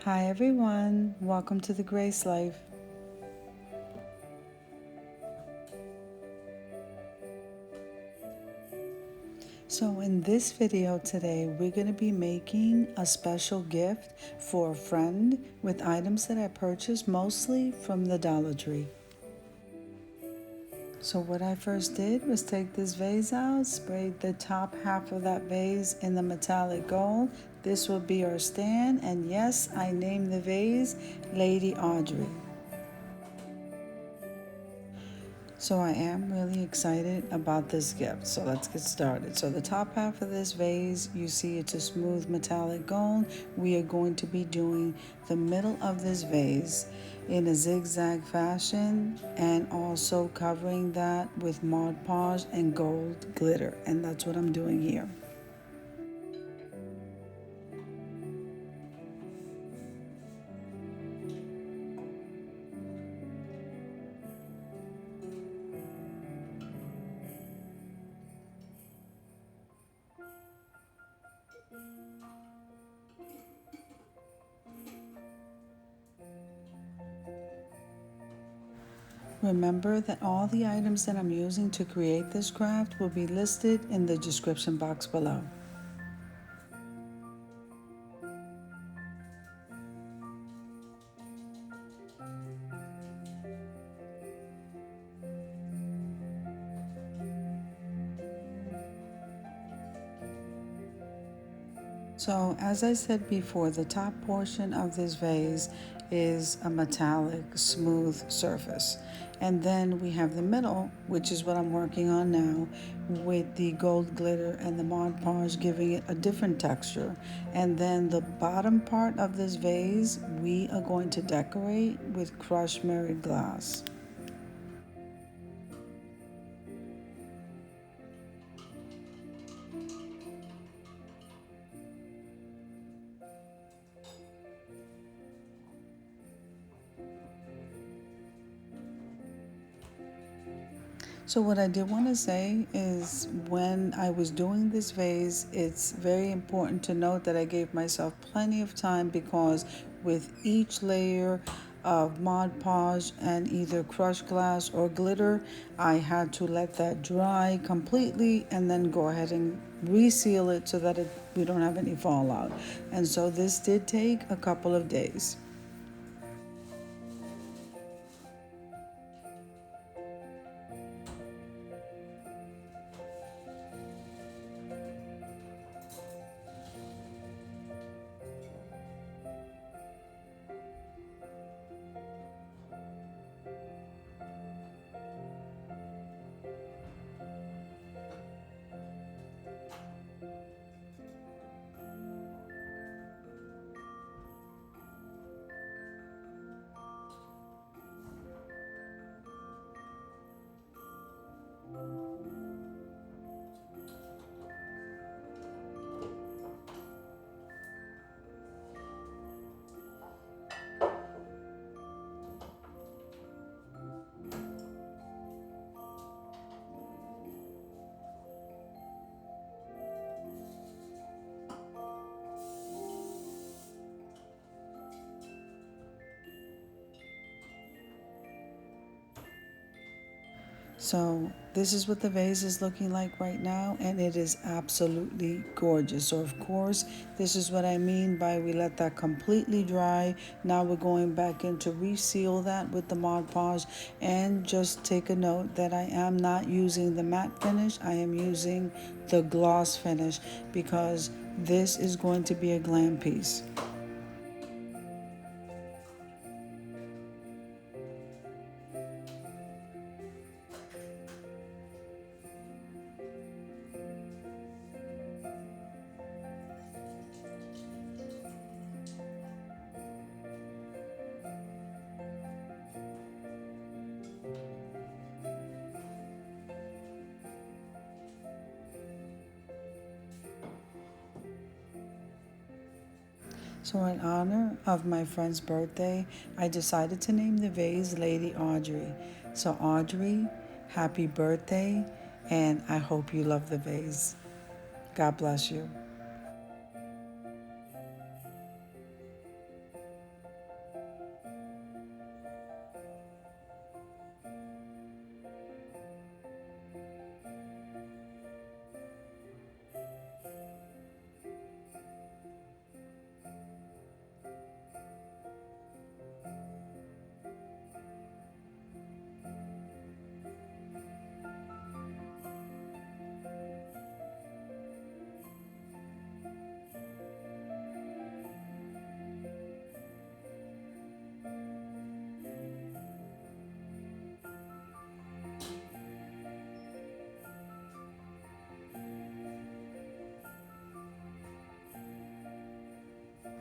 Hi everyone, welcome to the Grace Life. So in this video today, we're going to be making a special gift for a friend with items that I purchased mostly from the Dollar Tree. So what I first did was take this vase out, sprayed the top half of that vase in the metallic gold. This will be our stand, and yes, I named the vase Lady Audrey. So I am really excited about this gift. So let's get started. So the top half of this vase, you see it's a smooth metallic gold. We are going to be doing the middle of this vase in a zigzag fashion and also covering that with Mod Podge and gold glitter. And that's what I'm doing here. Remember that all the items that I'm using to create this craft will be listed in the description box below. So as I said before, the top portion of this vase is a metallic smooth surface. And then we have the middle, which is what I'm working on now, with the gold glitter and the Mod Podge giving it a different texture. And then the bottom part of this vase, we are going to decorate with crushed mirrored glass. So what I did want to say is when I was doing this vase, it's very important to note that I gave myself plenty of time because with each layer of Mod Podge and either crushed glass or glitter, I had to let that dry completely and then go ahead and reseal it so that we don't have any fallout. And so this did take a couple of days. So this is what the vase is looking like right now, and it is absolutely gorgeous. So of course, this is what I mean by we let that completely dry. Now we're going back in to reseal that with the Mod Podge, and just take a note that I am not using the matte finish. I am using the gloss finish because this is going to be a glam piece. So in honor of my friend's birthday, I decided to name the vase Lady Audrey. So Audrey, happy birthday, and I hope you love the vase. God bless you.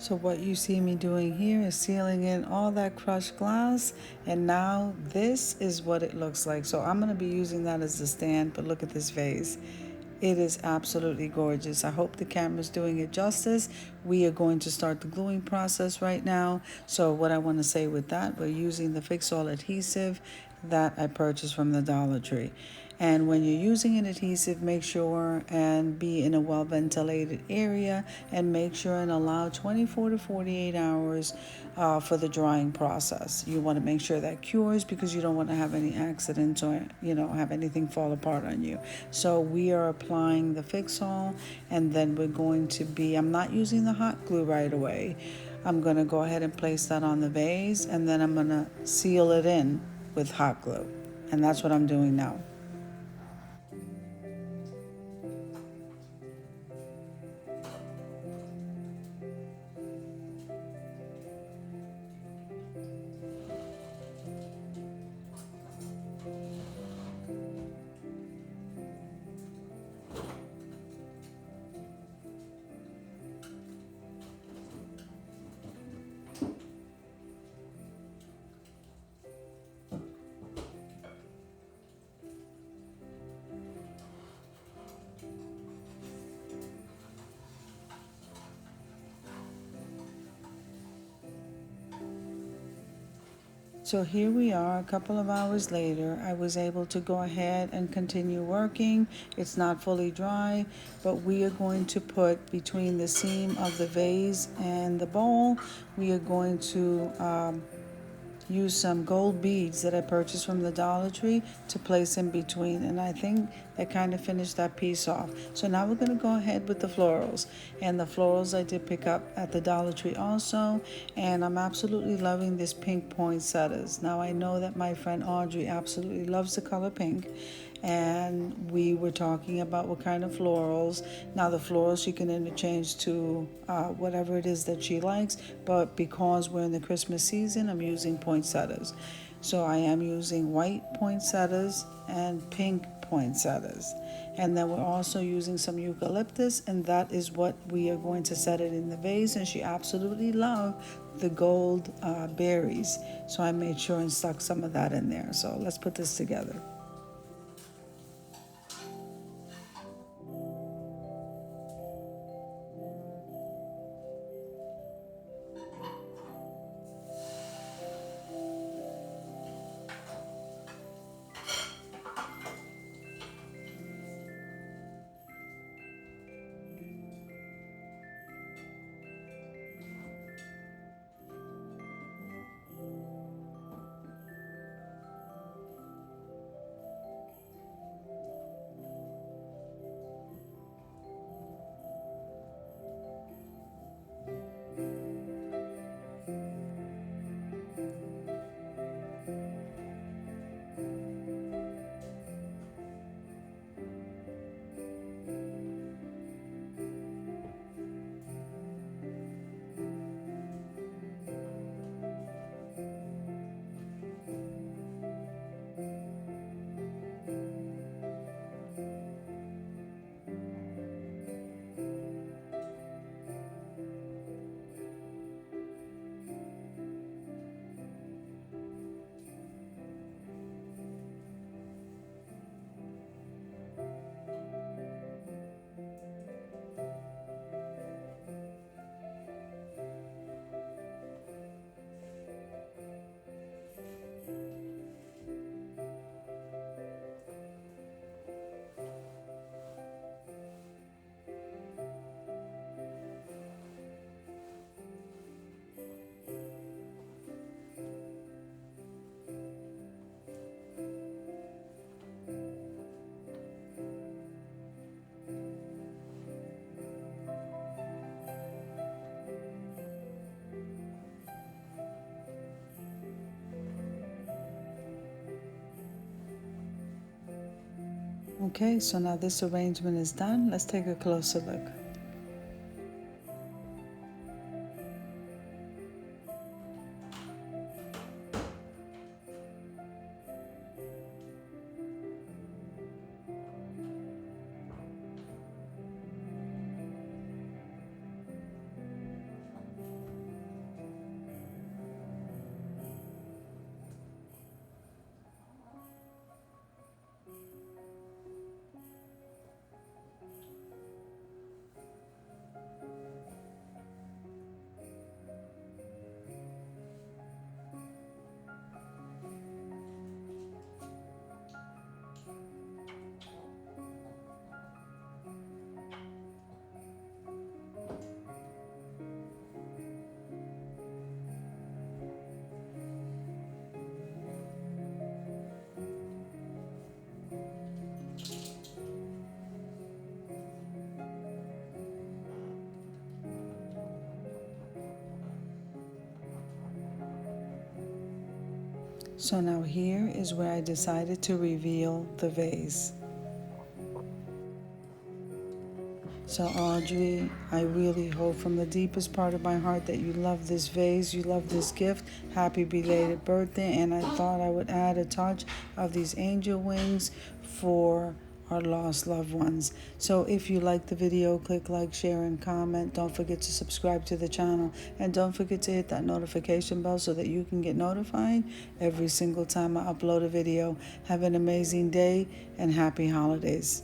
So what you see me doing here is sealing in all that crushed glass, and now this is what it looks like. So I'm going to be using that as the stand, but look at this vase. It is absolutely gorgeous. I hope the camera's doing it justice. We are going to start the gluing process right now. So what I want to say with that, we're using the Fix All adhesive that I purchased from the Dollar Tree. And when you're using an adhesive, make sure and be in a well ventilated area, and make sure and allow 24 to 48 hours for the drying process. You want to make sure that cures, because you don't want to have any accidents or have anything fall apart on you. So we are applying the Fix All, and then we're going to be, I'm not using the hot glue right away. I'm going to go ahead and place that on the vase, and then I'm going to seal it in with hot glue. And that's what I'm doing now. So here we are, a couple of hours later. I was able to go ahead and continue working. It's not fully dry, but we are going to put between the seam of the vase and the bowl, we are going to use some gold beads that I purchased from the Dollar Tree to place in between, and I think that kind of finished that piece off. So now we're going to go ahead with the florals, and the florals I did pick up at the Dollar Tree also, and I'm absolutely loving this pink poinsettias. Now I know that my friend Audrey absolutely loves the color pink, and we were talking about what kind of florals. Now the florals she can interchange to whatever it is that she likes, but because we're in the Christmas season, I'm using poinsettias. So I am using white poinsettias and pink poinsettias. And then we're also using some eucalyptus, and that is what we are going to set it in the vase. And she absolutely loved the gold berries, so I made sure and stuck some of that in there. So let's put this together. Okay, so now this arrangement is done. Let's take a closer look. So now here is where I decided to reveal the vase. So Audrey, I really hope from the deepest part of my heart that you love this vase, you love this gift. Happy belated birthday. And I thought I would add a touch of these angel wings for our lost loved ones. So if you like the video, click like, share, and comment. Don't forget to subscribe to the channel. And don't forget to hit that notification bell so that you can get notified every single time I upload a video. Have an amazing day and happy holidays.